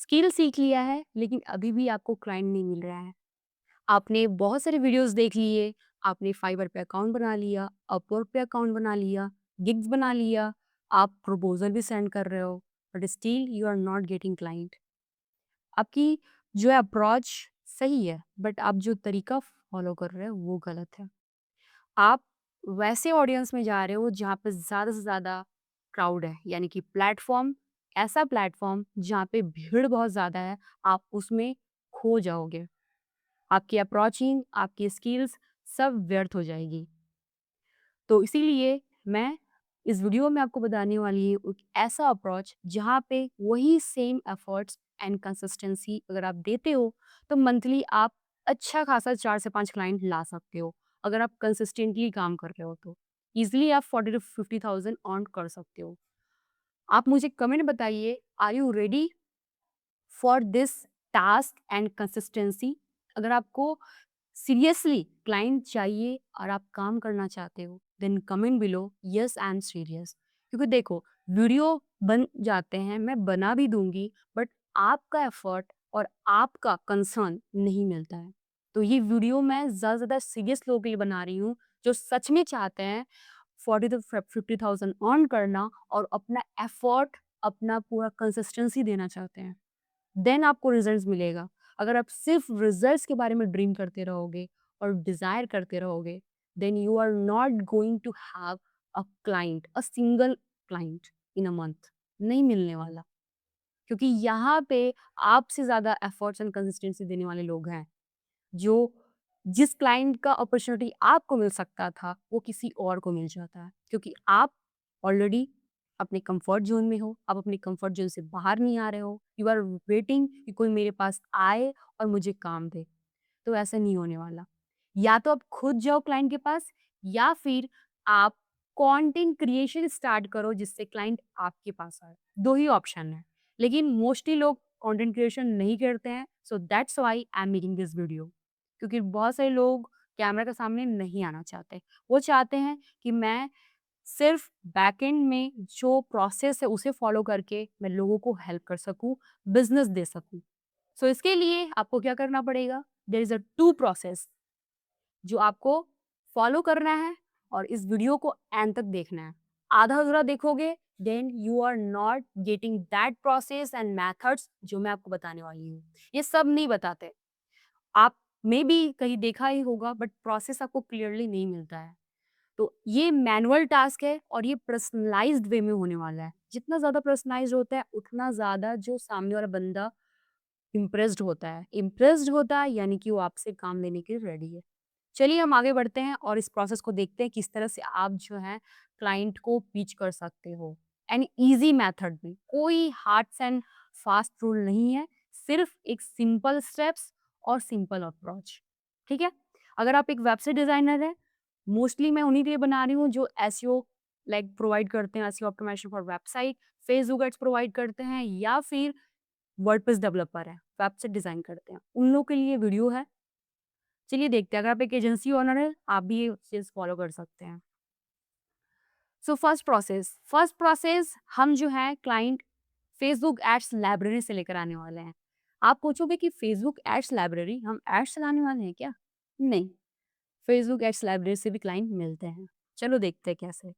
Skill सीख लिया है लेकिन अभी भी आपको क्लाइंट नहीं मिल रहा है। आपने बहुत सारे वीडियोस देख लिए, आपने फाइवर पे अकाउंट बना लिया, अपवर्क पे अकाउंट बना लिया, गिग्स बना लिया, आप प्रपोज़ल भी सेंड कर रहे हो, but still you are not getting client. आपकी जो है अप्रोच सही है, बट आप जो तरीका फॉलो कर रहे हो वो गलत है। आप वैसे ऑडियंस में जा रहे हो जहाँ पे ज़्यादा से ज़्यादा क्राउड है, यानी कि प्लेटफ़ॉर्म ऐसा प्लेटफ़ॉर्म जहाँ पे भीड़ बहुत ज़्यादा है, आप उसमें खो जाओगे। आपकी अप्रोचिंग, आपकी स्किल्स सब व्यर्थ हो जाएगी। तो इसीलिए मैं इस वीडियो में आपको बताने वाली हूँ एक ऐसा अप्रोच जहाँ पे वही सेम एफर्ट्स एंड कंसिस्टेंसी अगर आप देते हो, तो मंथली आप अच्छा खासा 4 से 5 क्लाइंट ला सकते हो। अगर आप कंसिस्टेंटली काम कर रहे हो तो। ईज़िली आप 40 टू 50,000 अर्न कर सकते हो। आप मुझे कमेंट बताइए, are you ready for this task and consistency? अगर आपको सीरियसली क्लाइंट चाहिए और आप काम करना चाहते हो, then comment below yes I am serious. क्योंकि देखो, वीडियो बन जाते हैं, मैं बना भी दूंगी, बट आपका एफर्ट और आपका कंसर्न नहीं मिलता है। तो ये वीडियो मैं ज़्यादा से ज़्यादा सीरियस लोगों के लिए बना रही हूँ, जो सच में चाहते हैं 40 टू 50,000 अर्न करना और अपना एफर्ट, अपना पूरा कंसिस्टेंसी देना चाहते हैं। देन आपको रिजल्ट्स मिलेगा। अगर आप सिर्फ रिजल्ट्स के बारे में ड्रीम करते रहोगे और डिज़ायर करते रहोगे, then you are not going to have a client, a single client in a month. नहीं मिलने वाला। क्योंकि यहाँ पे आपसे ज़्यादा एफर्ट्स एंड कंसिस्टेंसी देने वाले लोग हैं, जो जिस क्लाइंट का अपॉर्चुनिटी आपको मिल सकता था, वो किसी और को मिल जाता है। क्योंकि आप ऑलरेडी अपने कंफर्ट ज़ोन में हो, आप अपने कंफर्ट ज़ोन से बाहर नहीं आ रहे हो। यू आर वेटिंग कि कोई मेरे पास आए और मुझे काम दे, तो ऐसा नहीं होने वाला। या तो आप खुद जाओ क्लाइंट के पास, या फिर आप कंटेंट क्रिएशन स्टार्ट करो जिससे क्लाइंट आपके पास आए। 2 ही ऑप्शन है। लेकिन मोस्टली लोग कंटेंट क्रिएशन नहीं करते हैं, so that's why I am making this video. क्योंकि बहुत सारे लोग कैमरा के सामने नहीं आना चाहते। वो चाहते हैं कि मैं सिर्फ बैकएंड में जो प्रोसेस है उसे फॉलो करके मैं लोगों को हेल्प कर सकूँ, बिज़नेस दे सकूँ। सो इसके लिए आपको क्या करना पड़ेगा? देयर इज़ अ 2 प्रोसेस जो आपको फॉलो करना है और इस वीडियो को एंड तक देखना है। आधा-अधूरा देखोगे, then you are not getting that process and methods जो मैं आपको बताने वाली हूँ। ये सब नहीं बताते। आप मे बी कहीं देखा ही होगा, बट प्रोसेस आपको क्लियरली नहीं मिलता है। तो ये मैनुअल टास्क है और ये पर्सनलाइज्ड वे में होने वाला है। जितना ज़्यादा पर्सनलाइज्ड होता है, उतना ज़्यादा जो सामने वाला बंदा इम्प्रेस्ड होता है। इम्प्रेस्ड होता है यानी कि वो आपसे काम लेने के लिए रेडी है। चलिए हम आगे बढ़ते हैं और इस प्रोसेस को देखते हैं किस तरह से आप जो है क्लाइंट को पिच कर सकते हो एंड ईज़ी मेथड में। कोई हार्ड्स एंड फास्ट रूल नहीं है, सिर्फ एक सिंपल स्टेप्स और सिंपल अप्रोच। ठीक है? अगर आप एक वेबसाइट डिज़ाइनर हैं, मोस्टली मैं उन्हीं के लिए बना रही हूँ जो एसईओ लाइक प्रोवाइड करते हैं, SEO optimization for website, Facebook ads provide करते हैं, या फिर वर्डप्रेस डेवलपर हैं, वेबसाइट डिज़ाइन करते हैं। उन लोगों के लिए वीडियो है। चलिए देखते हैं, अगर आप एक एजेंसी ओनर हैं, आप भी ये चीज़ फॉलो कर सकते हैं। सो फर्स्ट प्रोसेस हम जो है क्लाइंट फेसबुक एड्स लाइब्रेरी से लेकर आने वाले हैं। आप पूछोगे कि फेसबुक एड्स लाइब्रेरी, हम एड्स चलाने वाले हैं क्या? नहीं, फेसबुक एड्स लाइब्रेरी से भी क्लाइंट मिलते हैं। चलो देखते हैं कैसे।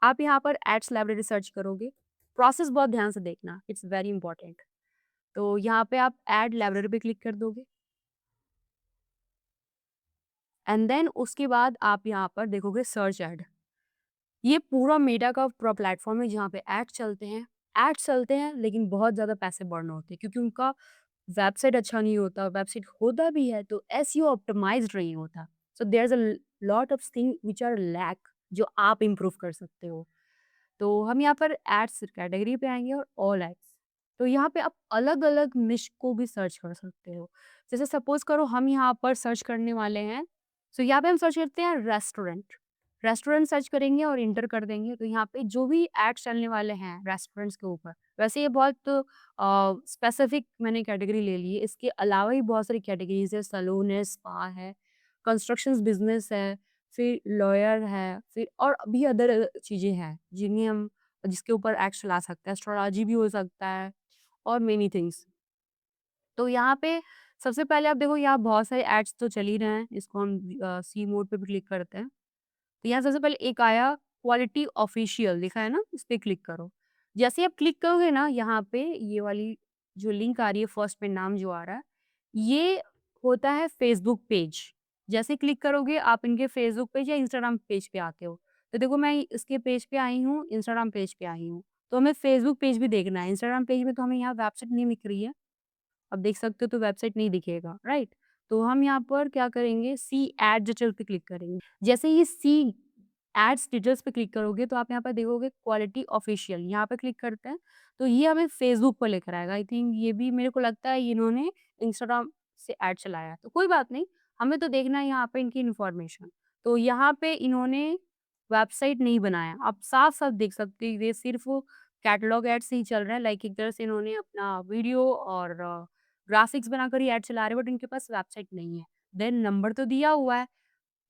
आप यहाँ पर एड्स लाइब्रेरी सर्च करोगे, प्रोसेस बहुत ध्यान से देखना, इट्स वेरी इंपॉर्टेंट। तो यहाँ पे आप एड लाइब्रेरी पे क्लिक कर दोगे एंड देन उसके बाद आप यहाँ पर देखोगे सर्च एड। ये पूरा मेटा का पूरा प्लेटफ़ॉर्म है जहाँ पे एड्स चलते हैं लेकिन बहुत ज़्यादा पैसे बर्न होते हैं क्योंकि उनका वेबसाइट अच्छा नहीं होता, वेबसाइट होता भी है तो एसईओ ऑप्टिमाइज़्ड नहीं होता। So there is a lot of thing which are lack जो आप इम्प्रूव कर सकते हो। तो हम यहाँ पर एड्स कैटेगरी पे आएँगे और ऑल एड्स। तो यहाँ पे आप अलग-अलग निश को भी सर्च कर सकते हो। जैसे सपोज़ करो हम यहाँ पर सर्च करने वाले हैं, सो यहाँ पे हम सर्च करते हैं रेस्टोरेंट। रेस्टोरेंट सर्च करेंगे और एंटर कर देंगे तो यहाँ पे जो भी एड्स चलने वाले हैं रेस्टोरेंट्स के ऊपर, वैसे ये बहुत स्पेसिफिक मैंने कैटेगरी ले ली है। इसके अलावा भी बहुत सारी कैटेगरीज़ है, सैलून है, स्पा है, कंस्ट्रक्शंस बिज़नेस है, फिर लॉयर है, फिर और भी अदर चीज़ें हैं जिन्हें हम जिसके ऊपर एक्ट चला सकते हैं। एस्ट्रोलॉजी भी हो सकता है और मेनी थिंग्स। तो यहाँ पे सबसे पहले आप देखो, यहाँ बहुत सारे एड्स तो चल ही रहे हैं। इसको हम सी मोड पे भी क्लिक करते हैं। तो यहाँ सबसे पहले एक आया क्वालिटी ऑफिशियल लिखा है ना, इस पे क्लिक करो। जैसे ही आप क्लिक करोगे ना, यहाँ पे ये वाली जो लिंक आ रही है फर्स्ट में नाम जो आ रहा है, ये होता है फेसबुक पेज। जैसे क्लिक करोगे आप इनके फेसबुक पेज या इंस्टाग्राम पेज पे आते हो। तो देखो मैं इसके पेज पे आई हूँ, इंस्टाग्राम पेज पे आई हूँ। तो हमें फेसबुक पेज भी देखना है। इंस्टाग्राम पेज में तो हमें यहाँ वेबसाइट नहीं दिख रही है। अब देख सकते हो तो वेबसाइट नहीं दिखेगा, राइट? तो हम यहाँ पर क्या करेंगे, सी एड डिटेल पे क्लिक करेंगे। जैसे ही सी एड्स डिटेल्स पे क्लिक करोगे तो आप यहाँ पर देखोगे क्वालिटी ऑफिशियल, यहाँ पे क्लिक करते हैं तो ये हमें फेसबुक पर लेकर आएगा। आई थिंक ये भी मेरे को लगता है इन्होंने इंस्टाग्राम से एड चलाया है। तो कोई बात नहीं, हमें तो देखना है यहाँ पे इनकी इन्फॉर्मेशन। तो यहाँ पे इन्होंने वेबसाइट नहीं बनाया, आप साफ साफ देख सकते हो ये सिर्फ कैटलॉग एड से ही चल रहा है। लाइक एक तरह से इन्होंने अपना वीडियो और ग्राफिक्स बनाकर ही ऐड चला रहे हैं, बट इनके पास वेबसाइट नहीं है। देन नंबर तो दिया हुआ है,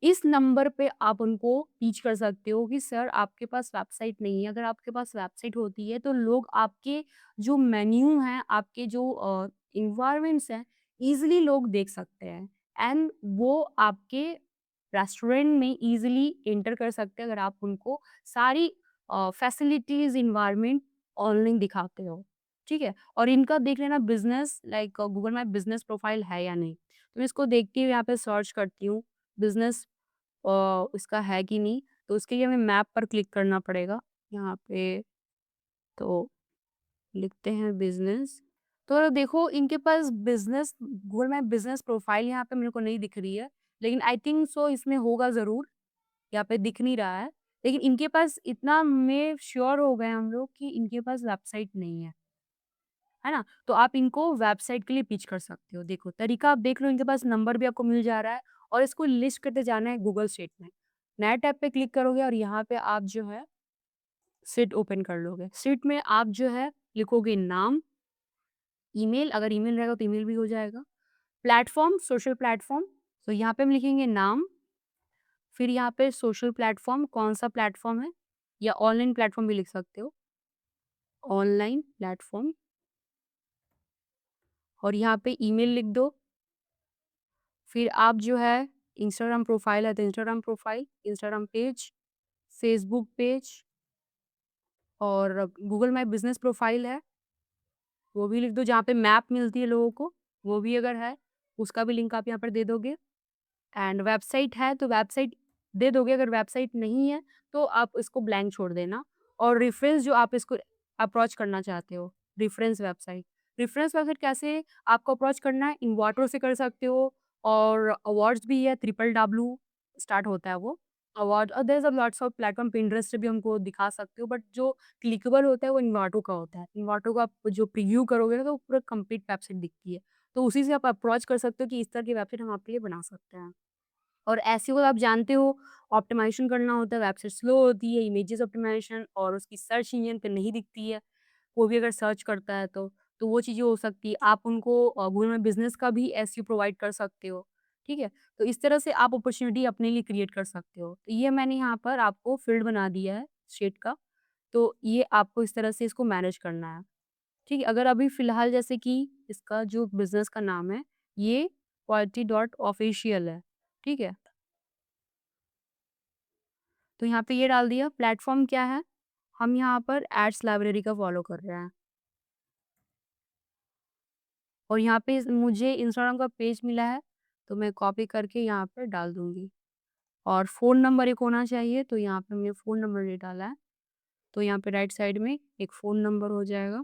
इस नंबर पे आप उनको टीच कर सकते हो कि सर आपके पास वेबसाइट नहीं है। अगर आपके पास वेबसाइट होती है तो लोग आपके जो मेन्यू हैं, आपके जो एनवायरनमेंट्स हैं, ईज़िली लोग देख सकते हैं एंड वो आपके रेस्टोरेंट में ईज़िली एंटर कर सकते हैं अगर आप उनको सारी फैसिलिटीज़ एनवायरनमेंट ऑनलाइन दिखाते हो, ठीक है? और इनका देख लेना business, like Google map business profile है या नहीं। तो मैं इसको देख के यहाँ पे सर्च करती हूँ, बिज़नेस इसका है कि नहीं। तो उसके लिए हमें मैप पर क्लिक करना पड़ेगा। यहाँ पे तो लिखते हैं बिज़नेस। तो देखो इनके पास business Google map business profile यहाँ पे मेरे को नहीं दिख रही है, लेकिन आई थिंक सो इसमें होगा ज़रूर, यहाँ पे दिख नहीं रहा है। लेकिन इनके पास इतना में श्योर हो गए हम लोग कि इनके पास वेबसाइट नहीं है ना? तो आप इनको वेबसाइट के लिए पिच कर सकते हो। देखो तरीका आप देख लो, इनके पास नंबर भी आपको मिल जा रहा है और इसको लिस्ट करते जाना है गूगल शीट में। नया टैब पे क्लिक करोगे और यहाँ पे आप जो है शीट ओपन कर लोगे। शीट में आप जो है लिखोगे नाम, ईमेल, अगर ईमेल रहेगा तो ईमेल भी हो जाएगा। प्लेटफ़ॉर्म, सोशल प्लेटफ़ॉर्म, तो यहाँ पे हम लिखेंगे नाम, फिर यहाँ पे सोशल प्लेटफ़ॉर्म कौन-सा प्लेटफ़ॉर्म है या ऑनलाइन प्लेटफ़ॉर्म भी लिख सकते हो, ऑनलाइन प्लेटफ़ॉर्म, और यहाँ पे ईमेल लिख दो। फिर आप जो है इंस्टाग्राम प्रोफ़ाइल है तो Instagram profile, Instagram page, Facebook page और गूगल माय बिज़नेस प्रोफ़ाइल है, वो भी लिख दो। जहाँ पे मैप मिलती है लोगों को, वो भी अगर है, उसका भी लिंक आप यहाँ पर दे दोगे। एंड वेबसाइट है तो वेबसाइट दे दोगे, अगर वेबसाइट नहीं है तो आप इसको ब्लैंक छोड़ देना। और रेफ़रेंस जो आप इसको अप्रोच करना चाहते हो, रेफ़रेंस वेबसाइट कैसे आपको अप्रोच करना है, इन्वाटो से कर सकते हो। और अवार्ड्स भी है, ट्रिपल डब्ल्यू स्टार्ट होता है वो अवार्ड, और there is a lots of platform, Pinterest से भी हमको दिखा सकते हो, बट जो क्लिकेबल होता है वो इन्वाटो का होता है। इन्वाटो का आप जो प्रीव्यू करोगे ना तो पूरा कंप्लीट वेबसाइट दिखती है। तो उसी से आप अप्रोच कर सकते हो कि इस तरह की वेबसाइट हम आपके लिए बना सकते हैं। और एसईओ आप जानते हो, ऑप्टिमाइज़ेशन करना होता है, वेबसाइट स्लो होती है, इमेजेस ऑप्टिमाइज़ेशन, और उसकी सर्च इंजन पे नहीं दिखती है, कोई भी अगर सर्च करता है तो वो चीज़ें हो सकती है। आप उनको गूगल में बिज़नेस का भी एसईओ प्रोवाइड कर सकते हो, ठीक है? तो इस तरह से आप अपॉर्च्युनिटी अपने लिए क्रिएट कर सकते हो। तो ये मैंने यहाँ पर आपको फ़ील्ड बना दिया है शेड का, तो ये आपको इस तरह से इसको मैनेज करना है, ठीक है? अगर अभी फ़िलहाल जैसे कि इसका जो बिज़नेस का नाम है, ये क्वालिटी डॉट ऑफ़िशियल है, ठीक है? तो यहाँ पे ये डाल दिया। प्लेटफ़ॉर्म क्या है? हम यहाँ पर एड्स लाइब्रेरी का फ़ॉलो कर रहे हैं और यहाँ पे मुझे इंस्टाग्राम का पेज मिला है, तो मैं कॉपी करके यहाँ पर डाल दूँगी। और फ़ोन नंबर एक होना चाहिए, तो यहाँ पे मैंने फ़ोन नंबर नहीं डाला है, तो यहाँ पे राइट साइड में एक फ़ोन नंबर हो जाएगा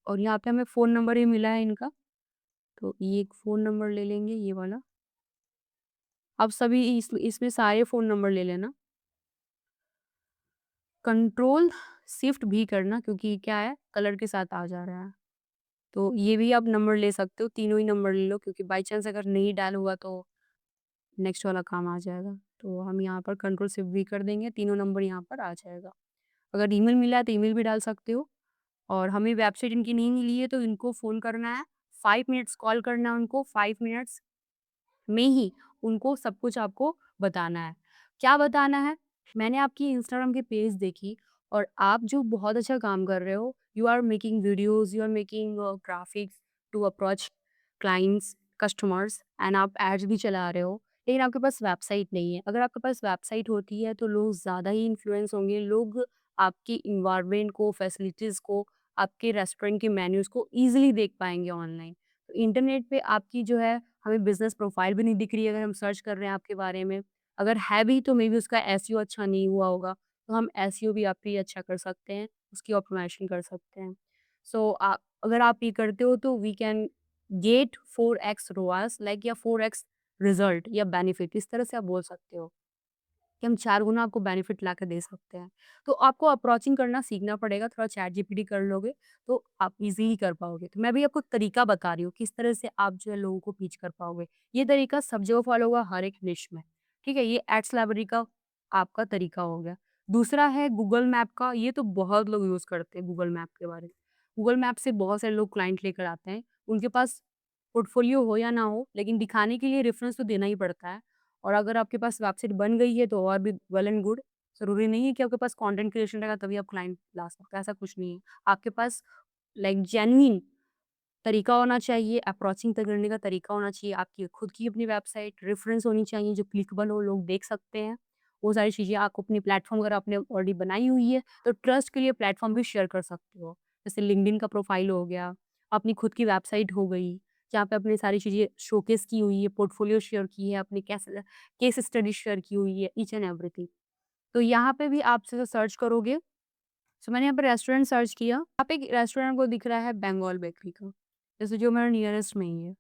और यहाँ पे हमें फ़ोन नंबर ही मिला है इनका, तो ये एक फ़ोन नंबर ले लेंगे, ये वाला। अब सभी इसमें सारे फ़ोन नंबर ले लेना। कंट्रोल शिफ्ट भी करना क्योंकि क्या है, कलर के साथ आ जा रहा है। तो ये भी आप नंबर ले सकते हो, तीनों ही नंबर ले लो क्योंकि बाय चांस अगर नहीं डाल हुआ तो नेक्स्ट वाला काम आ जाएगा। तो हम यहाँ पर कंट्रोल शिफ्ट भी कर देंगे, तीनों नंबर यहाँ पर आ जाएगा। अगर ईमेल मिला है तो ईमेल भी डाल सकते हो और हमें वेबसाइट इनकी नहीं मिली है तो इनको फ़ोन करना है, 5 मिनट्स कॉल करना है उनको, 5 मिनट्स में ही उनको सब कुछ आपको बताना है। क्या बताना है? मैंने आपकी इंस्टाग्राम की पेज देखी और आप जो बहुत अच्छा काम कर रहे हो, you are making videos, you are making graphics to approach clients, customers and आप एड्स भी चला रहे हो, लेकिन आपके पास वेबसाइट नहीं है। अगर आपके पास वेबसाइट होती है तो लोग ज़्यादा ही इन्फ्लुएंस होंगे, लोग आपकी एनवायरनमेंट को, फैसिलिटीज़ को, आपके रेस्टोरेंट के मेन्यूज़ को ईज़िली देख पाएँगे ऑनलाइन। तो इंटरनेट पे आपकी जो है हमें बिज़नेस प्रोफाइल भी नहीं दिख रही है अगर हम सर्च कर रहे हैं आपके बारे में। अगर है भी तो मे बी उसका एसईओ अच्छा नहीं हुआ होगा, तो हम एसईओ भी आपकी अच्छा कर सकते हैं, उसकी ऑप्टिमाइज़ेशन कर सकते हैं। सो अगर आप ये करते हो तो we can get 4x ROAS like या 4x रिज़ल्ट या बेनिफिट, इस तरह से आप बोल सकते हो। कि हम 4 गुना आपको बेनिफिट ला के दे सकते हैं। तो आपको अप्रोचिंग करना सीखना पड़ेगा, थोड़ा चैट जीपीटी कर लोगे, तो आप ईज़िली कर पाओगे। तो मैं भी आपको तरीका बता रही हूँ, किस तरह से आप जो है लोगों को रीच कर पाओगे। ये तरीका सब जगह फॉलो होगा हर एक निश में, ठीक है? ये एड्स लाइब्रेरी का आपका तरीका हो गया। दूसरा है गूगल मैप का, ये तो बहुत लोग यूज़ करते हैं गूगल मैप के बारे में। गूगल मैप से बहुत सारे लोग क्लाइंट लेकर आते हैं, उनके पास पोर्टफोलियो हो या ना हो, लेकिन दिखाने के लिए रेफ़रेंस तो देना ही पड़ता है। और अगर आपके पास वेबसाइट बन गई है तो और भी वेल एंड गुड। ज़रूरी नहीं है कि आपके पास कंटेंट क्रिएशन रहेगा तभी आप क्लाइंट ला सकते हैं, ऐसा कुछ नहीं है। आपके पास लाइक जेन्युइन तरीका होना चाहिए, अप्रोचिंग करने का तरीका होना चाहिए, आपकी खुद की अपनी वेबसाइट, रेफरेंस होनी चाहिए जो क्लिकेबल हो, लोग देख सकते हैं। वो सारी चीज़ें आपको अपनी प्लेटफ़ॉर्म अगर आपने ऑलरेडी बनाई हुई है, तो ट्रस्ट के लिए प्लेटफ़ॉर्म भी शेयर कर सकते हो। जैसे लिंक्डइन का प्रोफाइल हो गया, अपनी खुद की वेबसाइट हो गई, जहाँ पे आपने सारी चीज़ें शोकेस की हुई है, पोर्टफोलियो शेयर की है, अपनी केस स्टडी शेयर की हुई है, ईच एंड एवरीथिंग। तो यहाँ पे भी आप जैसे सर्च करोगे, सो मैंने यहाँ पे रेस्टोरेंट सर्च किया, यहाँ पे एक रेस्टोरेंट को दिख रहा है बंगाल बेकरी का, जैसे जो मेरा नियरेस्ट में ही है।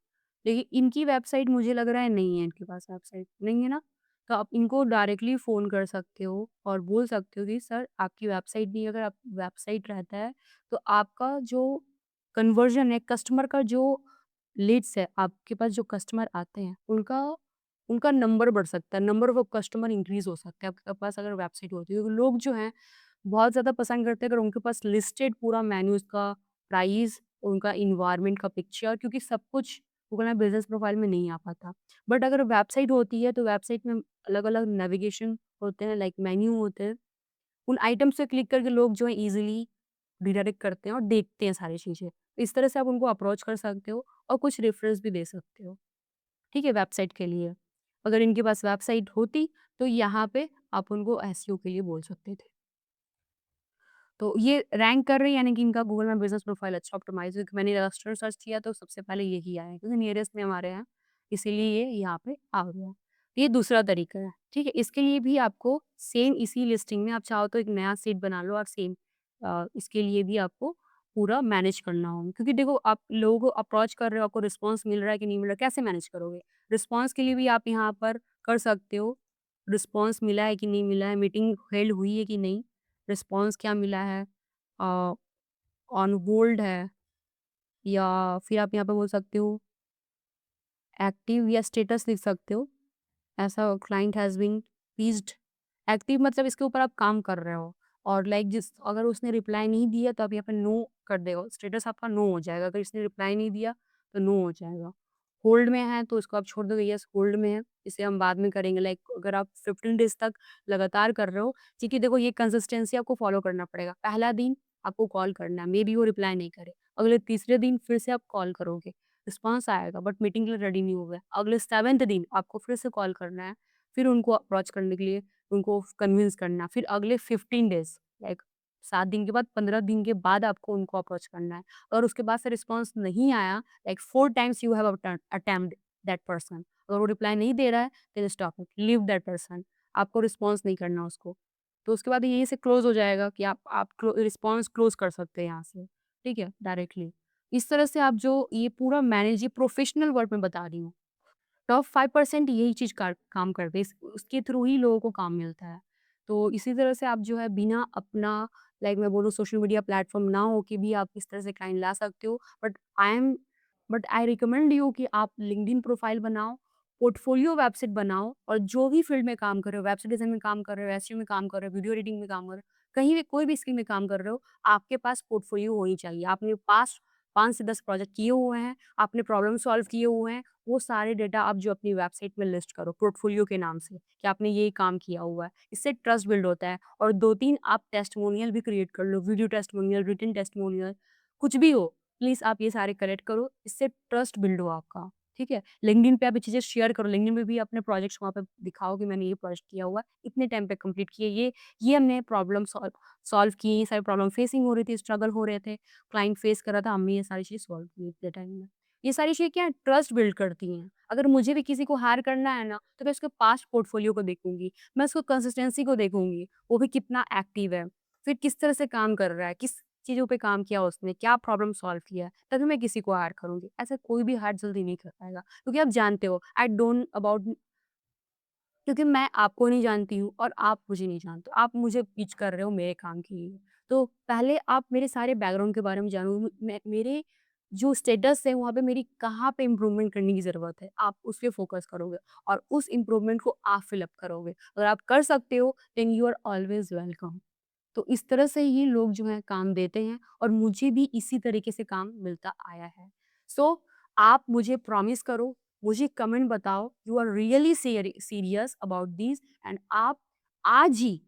लेकिन इनकी वेबसाइट मुझे लग रहा है नहीं है, इनके पास वेबसाइट नहीं है ना? तो आप इनको डायरेक्टली फ़ोन कर सकते हो और बोल सकते हो कि सर आपकी वेबसाइट नहीं है, अगर आप वेबसाइट रहता है तो आपका जो कन्वर्जन है, कस्टमर का जो लीड्स है, आपके पास जो कस्टमर आते हैं, उनका उनका नंबर बढ़ सकता है, नंबर ऑफ कस्टमर इंक्रीज़ हो सकता है आपके पास अगर वेबसाइट होती है। क्योंकि लोग जो हैं बहुत ज़्यादा पसंद करते हैं अगर उनके पास लिस्टेड पूरा मेन्यू, उसका प्राइस, उनका एनवायरनमेंट का पिक्चर, क्योंकि सब कुछ गूगल मैप बिज़नेस प्रोफाइल में नहीं आ पाता। बट अगर वेबसाइट होती है तो वेबसाइट में अलग-अलग नेविगेशन होते हैं, लाइक मेन्यू होते हैं। उन आइटम से क्लिक करके लोग जो है ईज़िली रिडायरेक्ट करते हैं और देखते हैं सारी चीज़ें। इस तरह से आप उनको अप्रोच कर सकते हो और कुछ रेफरेंस भी दे सकते हो, ठीक है? वेबसाइट के लिए। अगर इनके पास वेबसाइट होती तो यहाँ पे आप उनको एसईओ के लिए बोल सकते थे। तो ये रैंक कर रही है यानी कि इनका गूगल में बिज़नेस प्रोफाइल अच्छा ऑप्टिमाइज़ है। मैंने रेस्टोरेंट सर्च किया तो सबसे पहले यही आया क्योंकि नियरेस्ट में हमारे हैं, इसीलिए ये यहाँ पे आ गया। ये दूसरा तरीका है, ठीक है? इसके लिए भी आपको सेम इसी लिस्टिंग में आप चाहो तो एक नया सीट बना लो और सेम इसके लिए भी आपको पूरा मैनेज करना होगा। क्योंकि देखो आप लोगों को अप्रोच कर रहे हो, आपको रिस्पॉन्स मिल रहा है कि नहीं मिल रहा है, कैसे मैनेज करोगे? रिस्पॉन्स के लिए भी आप यहाँ पर कर सकते हो, रिस्पॉन्स मिला है कि नहीं मिला है, मीटिंग हेल्ड हुई है कि नहीं, रिस्पॉन्स क्या मिला है, अ, ऑन होल्ड है, या फिर आप यहाँ पे बोल सकते हो एक्टिव या स्टेटस लिख सकते हो। ऐसा client has been reached. Active मतलब इसके ऊपर आप काम कर रहे हो और लाइक जिस अगर उसने रिप्लाई नहीं दिया तो आप यहाँ पे नो कर देगा, स्टेटस आपका नो हो जाएगा। अगर इसने रिप्लाई नहीं दिया तो नो हो जाएगा। होल्ड में है तो इसको आप छोड़ दोगे, यस होल्ड में है, इसे हम बाद में करेंगे। लाइक अगर आप 15 डेज़ तक लगातार कर रहे हो, क्योंकि देखो ये कंसिस्टेंसी आपको फॉलो करना पड़ेगा। पहला दिन आपको कॉल करना है, मेबी वो रिप्लाई नहीं करे। अगले तीसरे दिन फिर से आप कॉल करोगे, रिस्पॉन्स आएगा बट मीटिंग के लिए रेडी नहीं हुए। अगले 7th दिन आपको फिर से कॉल करना है, फिर उनको अप्रोच करने के लिए उनको कन्विंस करना। फिर अगले 15 डेज़ लाइक 7 दिन के बाद 15 दिन के बाद आपको उनको अप्रोच करना है। और उसके बाद से रिस्पॉन्स नहीं आया, like 4 times you have attempt that person, अगर वो रिप्लाई नहीं दे रहा है then stop it, leave that person. आपको रिस्पॉन्स नहीं करना उसको। तो उसके बाद यहीं से क्लोज़ हो जाएगा कि आप रिस्पॉन्स क्लोज़ कर सकते हैं यहाँ से, ठीक है? डायरेक्टली। इस तरह से आप जो ये पूरा मैनेज, ये प्रोफेशनल वर्ड में बता रही हूँ। टॉप 5% यही चीज़ कार काम करते हैं, इस उसके थ्रू ही लोगों को काम मिलता है। तो इसी तरह से आप जो है बिना अपना लाइक मैं बोलूँ सोशल मीडिया प्लेटफ़ॉर्म ना हो के भी आप इस तरह से क्लाइंट ला सकते हो। बट आई रिकमेंड यू कि आप लिंक्डइन प्रोफाइल बनाओ, पोर्टफोलियो वेबसाइट बनाओ और जो भी फ़ील्ड में काम कर रहे हो, वेबसाइट डिज़ाइन में काम कर रहे हो, एसईओ में काम कर रहे हो, वीडियो एडिटिंग में काम कर रहे हो, कहीं भी कोई भी स्किल में काम कर रहे हो, आपके पास पोर्टफोलियो होनी चाहिए। आपने पास्ट 5 से 10 प्रोजेक्ट किए हुए हैं, आपने प्रॉब्लम सॉल्व किए हुए हैं, वो सारे डेटा आप जो अपनी वेबसाइट में लिस्ट करो पोर्टफोलियो के नाम से कि आपने ये काम किया हुआ है। इससे ट्रस्ट बिल्ड होता है और 2-3 आप टेस्टिमोनियल भी क्रिएट कर लो, वीडियो टेस्टिमोनियल, रिटन टेस्टिमोनियल, कुछ भी हो। प्लीज़ आप ये सारे करेक्ट करो, इससे ट्रस्ट बिल्ड हो आपका, ठीक है? लिंक्डइन पे आप ये चीज़ें शेयर करो, लिंक्डइन पे भी अपने प्रोजेक्ट्स वहाँ पे दिखाओ कि मैंने ये प्रोजेक्ट किया हुआ है, इतने टाइम पे कंप्लीट किए, ये हमने प्रॉब्लम सॉल्व किए, ये सारी प्रॉब्लम फेसिंग हो रही थी, स्ट्रगल हो रहे थे, क्लाइंट फेस कर रहा था, हमने ये सारी चीज़ें सॉल्व की इतने टाइम में। ये सारी चीज़ें क्या है, ट्रस्ट बिल्ड करती हैं। अगर मुझे भी किसी को हायर करना है ना, तो मैं उसके पास्ट पोर्टफोलियो को देखूँगी, मैं उसको कंसिस्टेंसी को देखूँगी, वो भी कितना एक्टिव है, फिर किस तरह से काम कर रहा है, किस चीज़ों पे काम किया उसने, क्या प्रॉब्लम सॉल्व किया है, तभी मैं किसी को हायर करूँगी। ऐसा कोई भी हायर जल्दी नहीं कर पाएगा, क्योंकि आप जानते हो आई डोंट अबाउट क्योंकि मैं आपको नहीं जानती हूँ और आप मुझे नहीं जानते हो। आप मुझे पिच कर रहे हो मेरे काम के लिए। तो पहले आप मेरे सारे बैकग्राउंड के बारे में जानो। मेरे जो स्टेटस है वहाँ पे मेरी कहाँ पे इम्प्रूवमेंट करने की ज़रूरत है, आप उस पे फ़ोकस करोगे और उस इम्प्रूवमेंट को आप फ़िल अप करोगे। अगर आप कर सकते हो then you are always welcome. तो इस तरह से ही लोग जो हैं काम देते हैं और मुझे भी इसी तरीके से काम मिलता आया है। सो आप मुझे प्रॉमिस करो, मुझे कमेंट बताओ you are really serious about this and आप आज ही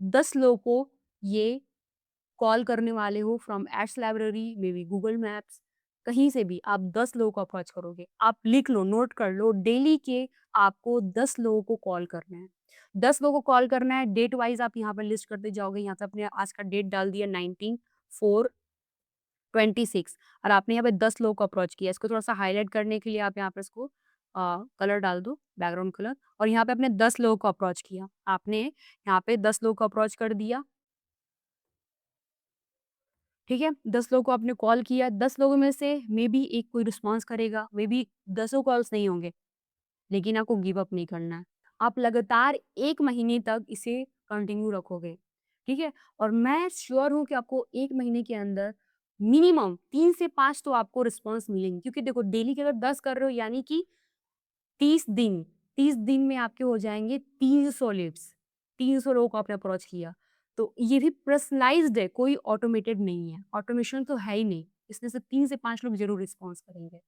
10 लोगों को ये कॉल करने वाले हो from ads library, may be Google Maps, कहीं से भी आप 10 लोगों को अप्रोच करोगे। आप लिख लो, नोट कर लो, डेली के आपको 10 लोगों को कॉल करना है। 10 लोगों को कॉल करना है, डेट वाइज़ आप यहाँ पर लिस्ट करते जाओगे। यहाँ पे आपने आज का डेट डाल दिया 19/4/26 और आपने यहाँ पे 10 लोगों को अप्रोच किया। इसको थोड़ा-सा हाइलाइट करने के लिए आप यहाँ पे इसको कलर डाल दो, बैकग्राउंड कलर और यहाँ पे आपने 10 लोगों को अप्रोच किया। आपने यहाँ पे 10 लोगों को अप्रोच कर दिया। ठीक है? 10 लोगों को आपने कॉल किया, 10 लोगों में से मेबी 1 कोई रिस्पॉन्स करेगा, मेबी दसों कॉल्स नहीं होंगे, लेकिन आपको गिव अप नहीं करना है। आप लगातार 1 महीने तक इसे कंटिन्यू रखोगे, ठीक है? और मैं श्योर हूँ कि आपको 1 महीने के अंदर मिनिमम 3 से 5 तो आपको रिस्पॉन्स मिलेंगे क्योंकि देखो डेली के अगर 10 कर रहे हो यानी कि 30 दिन, 30 दिन में आपके हो जाएँगे 300 लीड्स, 300 लोगों को आपने अप्रोच किया। तो ये भी पर्सनलाइज़्ड है, कोई ऑटोमेटेड नहीं है, ऑटोमेशन तो है ही नहीं। इसमें से 3 से 5 लोग ज़रूर रिस्पॉन्स करेंगे।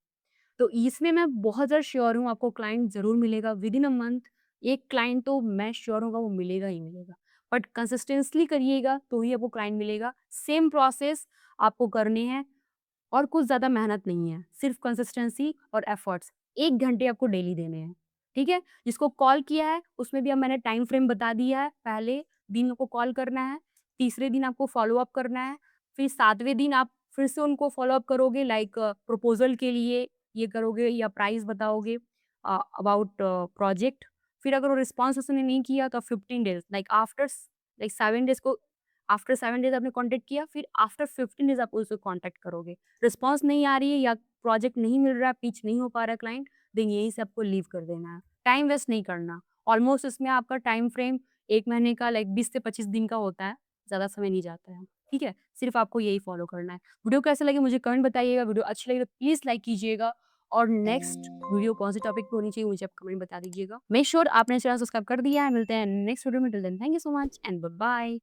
तो इसमें मैं बहुत ज़्यादा श्योर हूँ आपको क्लाइंट ज़रूर मिलेगा विदिन अ मंथ, एक क्लाइंट तो मैं श्योर हूँगा वो मिलेगा ही मिलेगा। बट कंसिस्टेंटली करिएगा तो ही आपको क्लाइंट मिलेगा। सेम प्रोसेस आपको करने हैं और कुछ ज़्यादा मेहनत नहीं है, सिर्फ कंसिस्टेंसी और एफर्ट्स। 1 घंटे आपको डेली देने हैं, ठीक है? जिसको कॉल किया है, उसमें भी अब मैंने टाइम फ्रेम बता दिया है। पहले दिन आपको कॉल करना है, तीसरे दिन आपको फ़ॉलो अप करना है, फिर 7वें दिन आप फिर से उनको फ़ॉलो अप करोगे लाइक प्रपोज़ल के लिए ये करोगे या प्राइस बताओगे अबाउट प्रोजेक्ट। फिर अगर वो रिस्पॉन्स उसने नहीं किया तो 15 डेज़ लाइक 7 डेज़ को आफ्टर 7 डेज़ आपने कॉन्टैक्ट किया, फिर आफ्टर 15 डेज़ आप उसको कॉन्टैक्ट करोगे। रिस्पॉन्स नहीं आ रही है या प्रोजेक्ट नहीं मिल रहा है, पिच नहीं हो पा रहा है क्लाइंट, देन यहीं से आपको लीव कर देना है। टाइम वेस्ट नहीं करना। ऑलमोस्ट इसमें आपका टाइम फ्रेम 1 महीने का लाइक 20 से 25 दिन का होता है, ज़्यादा समय नहीं जाता है। ठीक है? सिर्फ़ आपको यही फ़ॉलो करना है। वीडियो कैसा लगे मुझे कमेंट बताइएगा, वीडियो अच्छी लगी तो प्लीज़ लाइक कीजिएगा और नेक्स्ट वीडियो कौन-से टॉपिक पे होनी चाहिए मुझे आप कमेंट बता दीजिएगा। मेक श्योर आपने चैनल सब्सक्राइब कर दिया है। मिलते हैं नेक्स्ट वीडियो में, till then thank you so much and bye-bye.